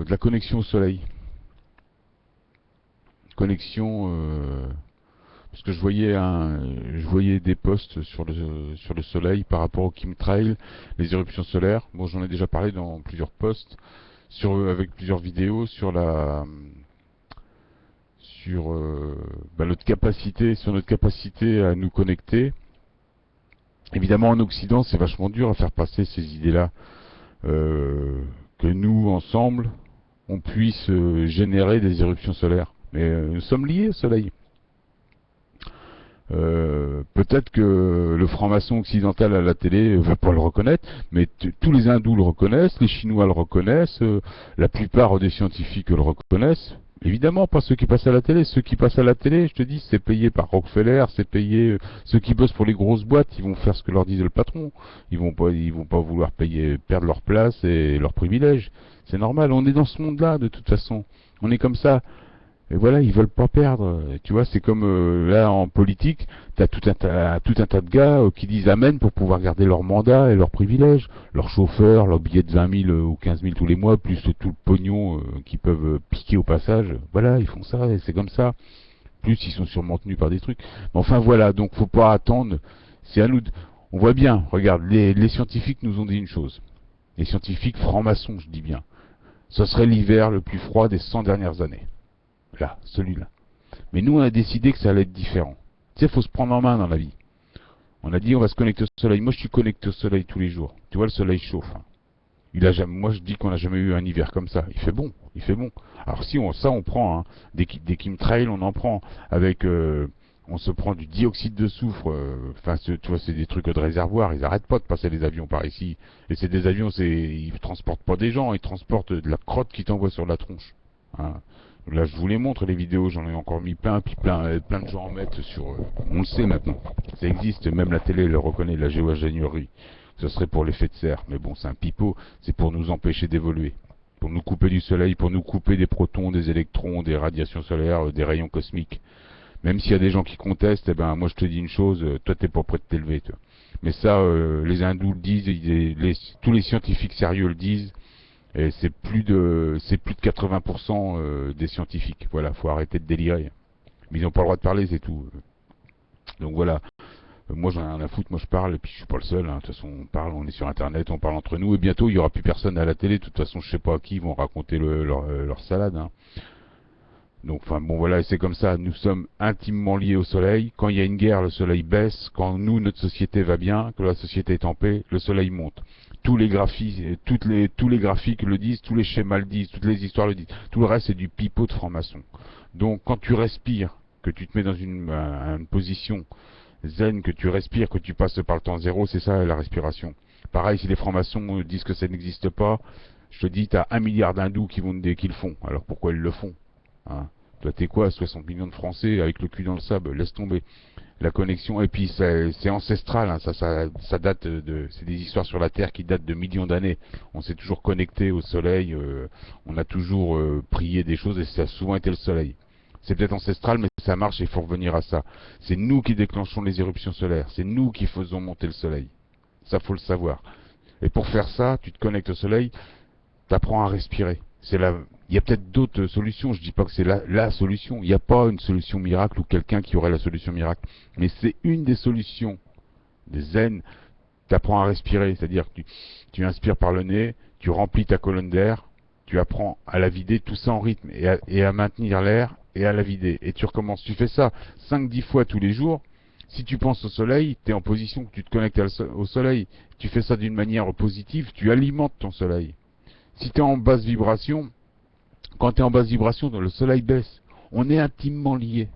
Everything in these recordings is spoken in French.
de la connexion au soleil. Connexion, parce que je voyais des posts sur le soleil par rapport au chemtrail, les éruptions solaires. Bon, j'en ai déjà parlé dans plusieurs posts, avec plusieurs vidéos sur notre capacité à nous connecter. Évidemment, en Occident, c'est vachement dur à faire passer ces idées-là, que nous, ensemble, on puisse générer des éruptions solaires. Mais nous sommes liés au soleil. Peut-être que le franc-maçon occidental à la télé ne veut pas le reconnaître, mais tous les hindous le reconnaissent, les chinois le reconnaissent, la plupart des scientifiques le reconnaissent. Évidemment, pas ceux qui passent à la télé. Ceux qui passent à la télé, je te dis, c'est payé par Rockefeller, c'est payé. Ceux qui bossent pour les grosses boîtes, ils vont faire ce que leur dit le patron. Ils vont pas vouloir perdre leur place et leurs privilèges. C'est normal. On est dans ce monde-là, de toute façon. On est comme ça. Et voilà, ils veulent pas perdre. Tu vois, c'est comme là en politique, t'as tout un tas de gars qui disent amen pour pouvoir garder leur mandat et leurs privilèges, leurs chauffeurs, leurs billets de 20 000 ou 15 000 tous les mois, plus tout le pognon qu'ils peuvent piquer au passage. Voilà, ils font ça et c'est comme ça. Plus ils sont sûrement tenus par des trucs. Mais enfin voilà, donc faut pas attendre. C'est à nous. On voit bien. Regarde, les scientifiques nous ont dit une chose. Les scientifiques francs-maçons, je dis bien. Ce serait l'hiver le plus froid des 100 dernières années. Là, celui-là. Mais nous, on a décidé que ça allait être différent. Tu sais, il faut se prendre en main dans la vie. On a dit, on va se connecter au soleil. Moi, je suis connecté au soleil tous les jours. Tu vois, le soleil chauffe. Hein. Moi, je dis qu'on n'a jamais eu un hiver comme ça. Il fait bon, il fait bon. Alors si on prend, hein, des chemtrails, on en prend avec, on se prend du dioxyde de soufre. Enfin, tu vois, c'est des trucs de réservoir. Ils arrêtent pas de passer les avions par ici. Et c'est des avions, ils transportent pas des gens, ils transportent de la crotte qui t'envoie sur la tronche. Hein. Là, je vous les montre, les vidéos, j'en ai encore mis plein, puis plein de gens en mettent sur... on le sait maintenant, ça existe, même la télé le reconnaît, la géo-ingénierie. Ce serait pour l'effet de serre, mais bon, c'est un pipeau, c'est pour nous empêcher d'évoluer. Pour nous couper du soleil, pour nous couper des protons, des électrons, des radiations solaires, des rayons cosmiques. Même s'il y a des gens qui contestent, eh ben, moi je te dis une chose, toi t'es pas prêt de t'élever, toi. Mais ça, les hindous le disent, tous les scientifiques sérieux le disent, et c'est plus de 80% des scientifiques. Voilà, faut arrêter de délirer. Mais ils n'ont pas le droit de parler, c'est tout. Donc voilà. Moi j'en ai rien à foutre, moi je parle, et puis je suis pas le seul. Hein. De toute façon, on parle, on est sur internet, on parle entre nous, et bientôt il y aura plus personne à la télé. De toute façon, je sais pas à qui ils vont raconter leur salade. Hein. Donc enfin bon voilà, c'est comme ça, nous sommes intimement liés au soleil. Quand il y a une guerre, le soleil baisse. Quand nous, notre société va bien, que la société est en paix, le soleil monte. Tous les graphiques le disent, tous les schémas le disent, toutes les histoires le disent. Tout le reste c'est du pipeau de franc-maçon. Donc quand tu respires, que tu te mets dans une position zen, que tu respires, que tu passes par le temps zéro, c'est ça la respiration. Pareil, si les francs-maçons disent que ça n'existe pas, je te dis, t'as 1 milliard d'hindous qui le font. Alors pourquoi ils le font? Hein. Toi, t'es quoi, 60 millions de Français avec le cul dans le sable? Laisse tomber. La connexion, et puis c'est ancestral, hein, ça date c'est des histoires sur la Terre qui datent de millions d'années. On s'est toujours connecté au soleil, on a toujours prié des choses et ça a souvent été le soleil. C'est peut-être ancestral, mais ça marche et il faut revenir à ça. C'est nous qui déclenchons les éruptions solaires, c'est nous qui faisons monter le soleil. Ça, faut le savoir. Et pour faire ça, tu te connectes au soleil, t'apprends à respirer. Il y a peut-être d'autres solutions, je dis pas que c'est la solution, il n'y a pas une solution miracle ou quelqu'un qui aurait la solution miracle, mais c'est une des solutions des zen. Tu apprends à respirer, c'est-à-dire que tu inspires par le nez, tu remplis ta colonne d'air, tu apprends à la vider, tout ça en rythme, et à maintenir l'air et à la vider, et tu recommences, tu fais ça 5-10 fois tous les jours. Si tu penses au soleil, tu es en position que tu te connectes au soleil, tu fais ça d'une manière positive, tu alimentes ton soleil. Si tu es en basse vibration, quand tu es en basse vibration, le soleil baisse. On est intimement liés.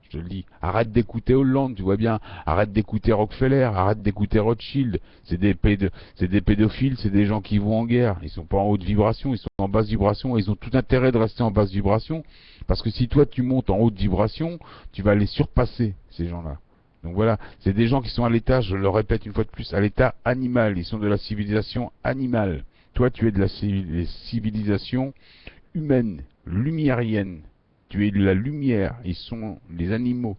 Je te le dis. Arrête d'écouter Hollande, tu vois bien. Arrête d'écouter Rockefeller, arrête d'écouter Rothschild. C'est des pédophiles, c'est des gens qui vont en guerre. Ils sont pas en haute vibration, ils sont en basse vibration. Et ils ont tout intérêt de rester en basse vibration. Parce que si toi tu montes en haute vibration, tu vas les surpasser, ces gens-là. Donc voilà, c'est des gens qui sont à l'état, je le répète une fois de plus, à l'état animal. Ils sont de la civilisation animale. Toi, tu es de la civilisation humaine, lumiérienne. Tu es de la lumière. Ils sont les animaux.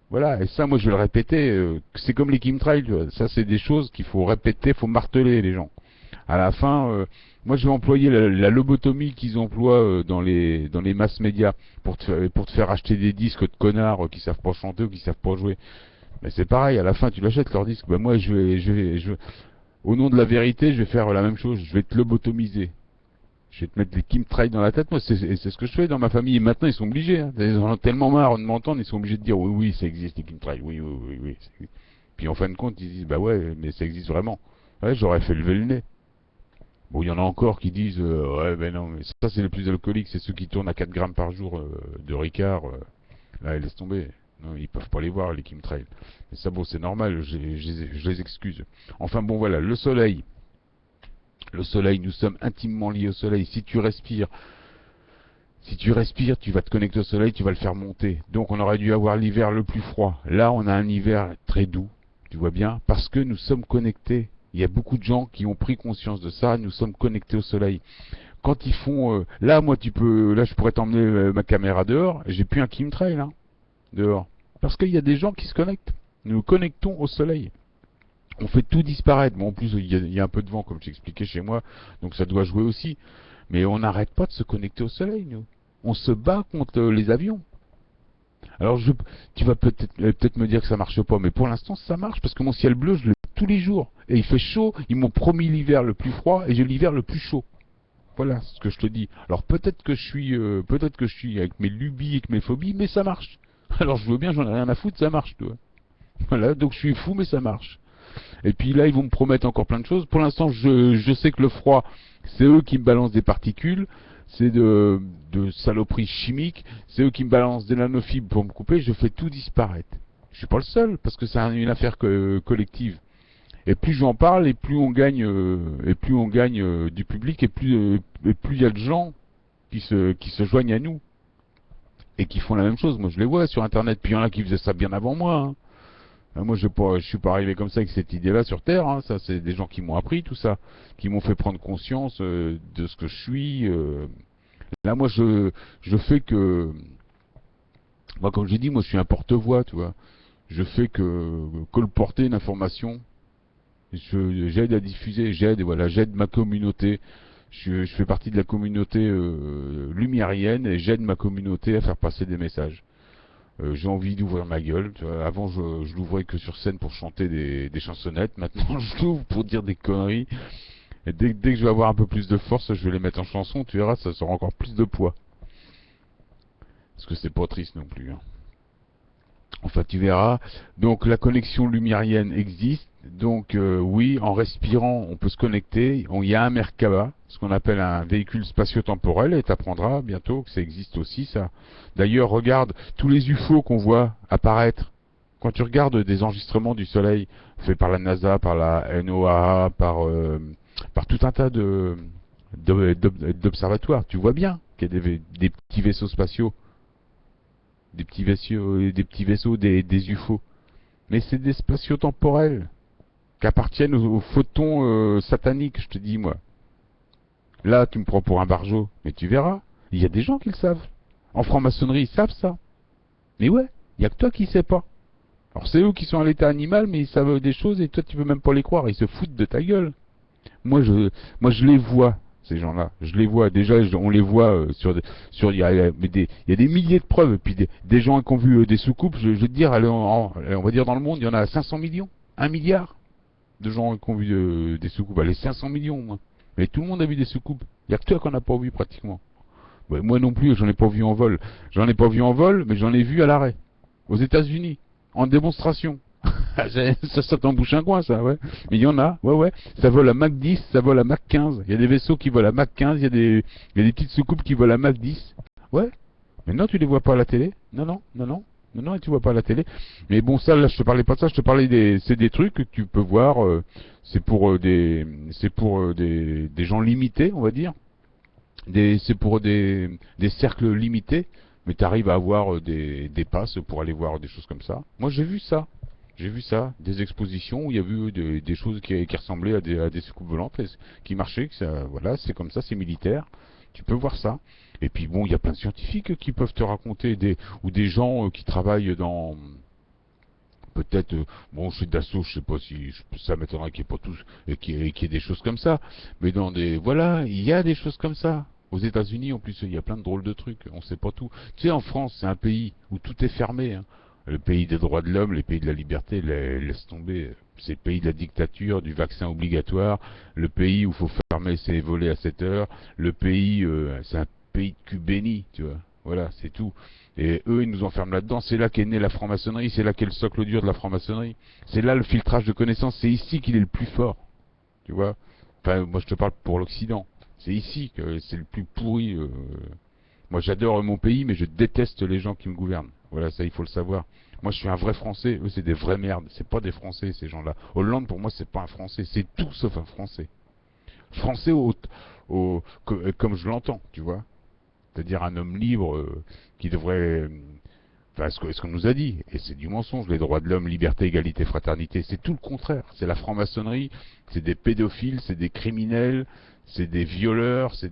Voilà, et ça, moi, je vais le répéter. C'est comme les chemtrails. Ça, c'est des choses qu'il faut répéter, il faut marteler les gens. À la fin, moi je vais employer la lobotomie qu'ils emploient dans les masses médias pour te faire acheter des disques de connards qui savent pas chanter ou qui savent pas jouer. Mais c'est pareil, à la fin tu l'achètes leur disque. Ben moi au nom de la vérité, je vais faire la même chose. Je vais te lobotomiser. Je vais te mettre des chemtrails dans la tête. Moi, c'est ce que je fais dans ma famille. Et maintenant, ils sont obligés. Hein. Ils en ont tellement marre de m'entendre, ils sont obligés de dire oui, oui, ça existe les chemtrails. Oui, oui, oui, oui. Puis en fin de compte, ils disent bah ouais, mais ça existe vraiment. Ouais, j'aurais fait lever le nez. Bon, il y en a encore qui disent ouais, ben non, mais ça c'est les plus alcooliques, c'est ceux qui tournent à 4 grammes par jour de Ricard. Là, laisse tomber. Non, ils peuvent pas les voir, les chemtrails. Mais ça, bon, c'est normal, je les excuse. Enfin, bon, voilà, le soleil. Le soleil, nous sommes intimement liés au soleil. Si tu respires, tu vas te connecter au soleil, tu vas le faire monter. Donc on aurait dû avoir l'hiver le plus froid. Là, on a un hiver très doux, tu vois bien, parce que nous sommes connectés. Il y a beaucoup de gens qui ont pris conscience de ça, nous sommes connectés au soleil. Quand ils font... là, moi, là, je pourrais t'emmener ma caméra dehors, j'ai plus un chemtrail, là, dehors. Parce qu'il y a des gens qui se connectent. Nous nous connectons au soleil. On fait tout disparaître. Bon, en plus, il y a un peu de vent, comme je t'expliquais chez moi, donc ça doit jouer aussi. Mais on n'arrête pas de se connecter au soleil, nous. On se bat contre les avions. Alors, tu vas peut-être me dire que ça marche pas, mais pour l'instant, ça marche, parce que mon ciel bleu, je le fais tous les jours. Et il fait chaud, ils m'ont promis l'hiver le plus froid, et j'ai l'hiver le plus chaud. Voilà ce que je te dis. Alors, peut-être que je suis avec mes lubies et avec mes phobies, mais ça marche. Alors, je veux bien, j'en ai rien à foutre, ça marche, toi. Voilà, donc je suis fou, mais ça marche. Et puis là, ils vont me promettre encore plein de choses. Pour l'instant, je sais que le froid, c'est eux qui me balancent des particules, c'est de saloperies chimiques, c'est eux qui me balancent des nanofibres pour me couper, je fais tout disparaître. Je suis pas le seul, parce que c'est une affaire collective. Et plus j'en parle, et plus on gagne du public, et plus il y a de gens qui se joignent à nous, et qui font la même chose. Moi, je les vois sur Internet, puis il y en a qui faisaient ça bien avant moi, hein. Moi, je suis pas arrivé comme ça avec cette idée-là sur Terre. Hein. Ça, c'est des gens qui m'ont appris tout ça, qui m'ont fait prendre conscience de ce que je suis. Là, moi, je fais que, moi, comme j'ai dit, moi, je suis un porte-voix, tu vois. Je fais que colporter une information. J'aide à diffuser, j'aide ma communauté. Je fais partie de la communauté lumérienne et j'aide ma communauté à faire passer des messages. J'ai envie d'ouvrir ma gueule. Tu vois. Avant, je l'ouvrais que sur scène pour chanter des chansonnettes. Maintenant, je l'ouvre pour dire des conneries. Et dès que je vais avoir un peu plus de force, je vais les mettre en chanson. Tu verras, ça sera encore plus de poids. Parce que c'est pas triste non plus. Hein. Enfin, tu verras. Donc, la connexion lumérienne existe. Donc, oui, en respirant, on peut se connecter. Il y a un Merkaba, ce qu'on appelle un véhicule spatio-temporel, et tu apprendras bientôt que ça existe aussi, ça. D'ailleurs, regarde tous les UFO qu'on voit apparaître. Quand tu regardes des enregistrements du Soleil faits par la NASA, par la NOAA, par tout un tas d'observatoires, tu vois bien qu'il y a des petits vaisseaux spatiaux, des UFO. Mais c'est des spatio-temporels qui appartiennent aux photons sataniques, je te dis, moi. Là, tu me prends pour un barjot, mais tu verras, il y a des gens qui le savent. En franc-maçonnerie, ils savent ça. Mais ouais, il n'y a que toi qui ne sais pas. Alors c'est eux qui sont à l'état animal, mais ils savent des choses et toi tu peux même pas les croire, ils se foutent de ta gueule. Moi je les vois, ces gens-là. Je les vois, déjà on les voit il y a des milliers de preuves, et puis des gens qui ont vu des soucoupes, je vais te dire, on va dire dans le monde, il y en a 500 millions, 1 milliard de gens qui ont vu des soucoupes. Allez, 500 millions, moi. Mais tout le monde a vu des soucoupes. Il n'y a que toi qu'on n'a pas vu pratiquement. Ouais, moi non plus, j'en ai pas vu en vol. J'en ai pas vu en vol, mais j'en ai vu à l'arrêt. Aux États-Unis, en démonstration. Ça t'embouche un coin, ça, ouais. Mais il y en a, ouais. Ça vole à Mach 10, ça vole à Mach 15. Il y a des vaisseaux qui volent à Mach 15, il y a des petites soucoupes qui volent à Mach 10. Ouais. Mais non, tu les vois pas à la télé. Non, et tu vois pas à la télé. Mais bon, ça, là, je te parlais pas de ça, je te parlais c'est des trucs que tu peux voir, c'est pour des gens limités, on va dire. C'est pour des cercles limités, mais tu arrives à avoir des passes pour aller voir des choses comme ça. Moi, j'ai vu ça. J'ai vu ça, des expositions où il y a eu des choses qui ressemblaient à des soucoupes volantes, qui marchaient, que ça, voilà, c'est comme ça, c'est militaire. Tu peux voir ça. Et puis bon, il y a plein de scientifiques qui peuvent te raconter ou des gens qui travaillent peut-être, bon, chez Dassault, je sais pas si, ça m'étonnerait qu'il n'y ait pas tous, qu'il y ait des choses comme ça. Mais dans des, voilà, il y a des choses comme ça. Aux États-Unis, en plus, il y a plein de drôles de trucs. On sait pas tout. Tu sais, en France, c'est un pays où tout est fermé, hein. Le pays des droits de l'homme, les pays de la liberté, laisse tomber. C'est le pays de la dictature, du vaccin obligatoire, le pays où il faut fermer ses volets à 7 heures, le pays, c'est un pays de cul béni, tu vois. Voilà, c'est tout. Et eux, ils nous enferment là-dedans. C'est là qu'est née la franc-maçonnerie, c'est là qu'est le socle dur de la franc-maçonnerie. C'est là le filtrage de connaissances, c'est ici qu'il est le plus fort. Tu vois. Enfin, moi je te parle pour l'Occident. C'est ici que c'est le plus pourri. Moi j'adore mon pays, mais je déteste les gens qui me gouvernent. Voilà, ça il faut le savoir. Moi je suis un vrai Français, eux c'est des vraies merdes. C'est pas des Français ces gens-là. Hollande pour moi c'est pas un Français, c'est tout sauf un Français. Français comme je l'entends, tu vois. C'est-à-dire un homme libre qui devrait... Enfin, ce qu'on nous a dit, et c'est du mensonge, les droits de l'homme, liberté, égalité, fraternité, c'est tout le contraire. C'est la franc-maçonnerie, c'est des pédophiles, c'est des criminels, c'est des violeurs, c'est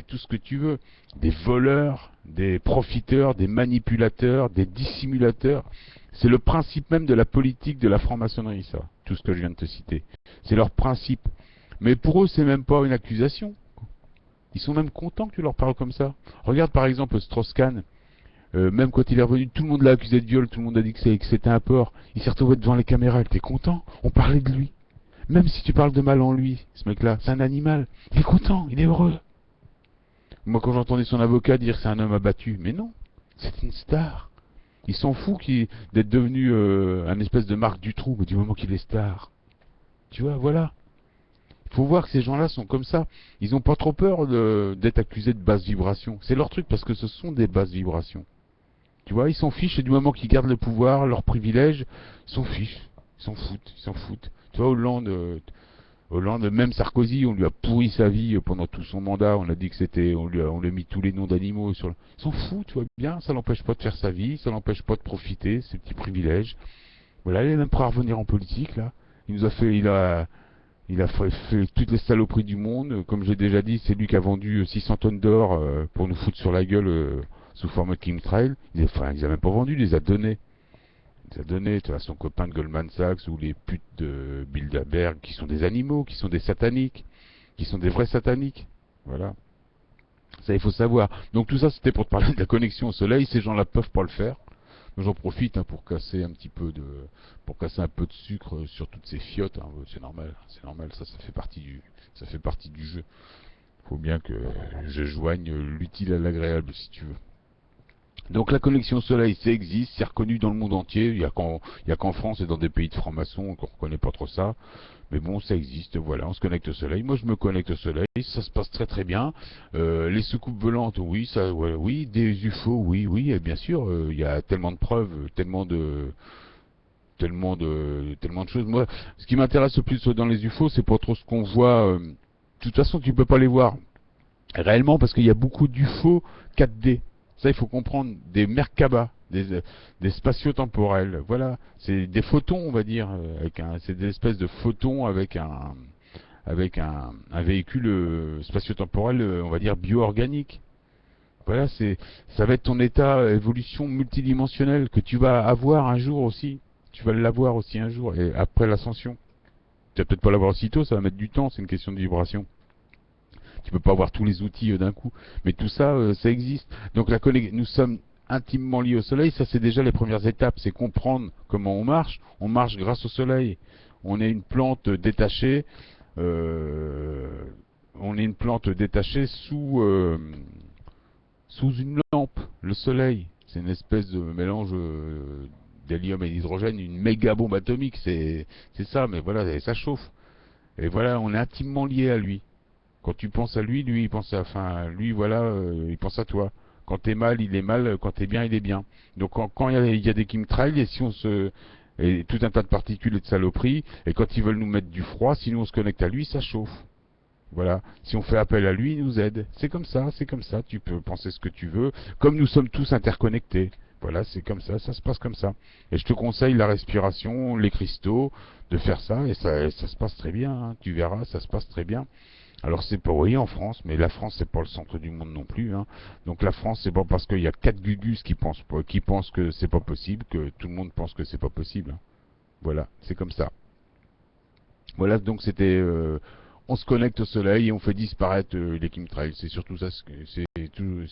tout ce que tu veux. Des voleurs, des profiteurs, des manipulateurs, des dissimulateurs. C'est le principe même de la politique de la franc-maçonnerie, ça, tout ce que je viens de te citer. C'est leur principe. Mais pour eux, c'est même pas une accusation. Ils sont même contents que tu leur parles comme ça. Regarde par exemple Strauss-Kahn. Même quand il est revenu, tout le monde l'a accusé de viol, tout le monde a dit que c'était un porc. Il s'est retrouvé devant les caméras, il était content. On parlait de lui. Même si tu parles de mal en lui, ce mec-là, c'est un animal. Il est content, il est heureux. Moi, quand j'entendais son avocat dire c'est un homme abattu, mais non, c'est une star. Il s'en fout d'être devenu un espèce de Marc Dutroux du moment qu'il est star. Tu vois, voilà. Il faut voir que ces gens-là sont comme ça. Ils n'ont pas trop peur d'être accusés de basse vibration. C'est leur truc parce que ce sont des basses vibrations. Tu vois, ils s'en fichent et du moment qu'ils gardent le pouvoir, leurs privilèges, ils s'en fichent. Ils s'en foutent, ils s'en foutent. Tu vois, Hollande, même Sarkozy, on lui a pourri sa vie pendant tout son mandat. On a dit que c'était, on lui a mis tous les noms d'animaux sur. Ils s'en foutent, tu vois bien. Ça l'empêche pas de faire sa vie, ça l'empêche pas de profiter, ses petits privilèges. Voilà, il est même prêt à revenir en politique là. Il a fait toutes les saloperies du monde. Comme j'ai déjà dit, c'est lui qui a vendu 600 tonnes d'or pour nous foutre sur la gueule sous forme de chemtrail. Enfin, il les a même pas vendus, il les a donnés. Il les a donnés à son copain de Goldman Sachs ou les putes de Bilderberg qui sont des animaux, qui sont des sataniques, qui sont des vrais sataniques. Voilà. Ça, il faut savoir. Donc tout ça, c'était pour te parler de la connexion au soleil. Ces gens-là peuvent pas le faire. J'en profite pour casser un petit peu pour casser un peu de sucre sur toutes ces fiottes. Hein. C'est normal, ça fait partie du jeu. Faut bien que je joigne l'utile à l'agréable, si tu veux. Donc la connexion au soleil, ça existe, c'est reconnu dans le monde entier. Il y a qu'en France et dans des pays de francs-maçons qu'on reconnaît pas trop ça. Mais bon, ça existe, voilà, on se connecte au soleil. Moi, je me connecte au soleil, ça se passe très très bien. Les soucoupes volantes, oui, ça, ouais, oui, des UFO, oui, oui, et bien sûr, il y a tellement de preuves, tellement de choses. Moi, ce qui m'intéresse le plus dans les UFO, c'est pas trop ce qu'on voit. De toute façon, tu peux pas les voir réellement parce qu'il y a beaucoup d'UFO 4D. Ça, il faut comprendre, des Merkaba, des spatio-temporels. Voilà, c'est des photons, on va dire, c'est des espèces de photons avec un véhicule spatio-temporel, on va dire bio-organique. Voilà, ça va être ton état évolution multidimensionnelle que tu vas avoir un jour aussi. Tu vas l'avoir aussi un jour, et après l'ascension. Tu vas peut-être pas l'avoir aussitôt, ça va mettre du temps, c'est une question de vibration. Tu peux pas avoir tous les outils d'un coup, mais tout ça, ça existe. Donc nous sommes intimement liés au soleil, ça c'est déjà les premières étapes, c'est comprendre comment on marche grâce au soleil. On est une plante détachée, sous une lampe, le soleil. C'est une espèce de mélange d'hélium et d'hydrogène, une méga bombe atomique, c'est ça, mais voilà, et ça chauffe. Et voilà, on est intimement lié à lui. Quand tu penses à lui, lui il pense à, enfin, lui voilà, il pense à toi. Quand t'es mal, il est mal. Quand t'es bien, il est bien. Donc quand il y a des chemtrails, et tout un tas de particules et de saloperies, et quand ils veulent nous mettre du froid, si nous on se connecte à lui, ça chauffe. Voilà. Si on fait appel à lui, il nous aide. C'est comme ça, c'est comme ça. Tu peux penser ce que tu veux. Comme nous sommes tous interconnectés. Voilà, c'est comme ça se passe comme ça. Et je te conseille la respiration, les cristaux, de faire ça, et ça se passe très bien. Hein. Tu verras, ça se passe très bien. Alors c'est pas, oui, en France, mais la France c'est pas le centre du monde non plus, hein. Donc la France c'est pas parce qu'il y a 4 Gugus qui pensent que c'est pas possible que tout le monde pense que c'est pas possible, hein. Voilà, c'est comme ça. Voilà, donc c'était, on se connecte au soleil et on fait disparaître les chemtrails. C'est surtout ça, c'est tout,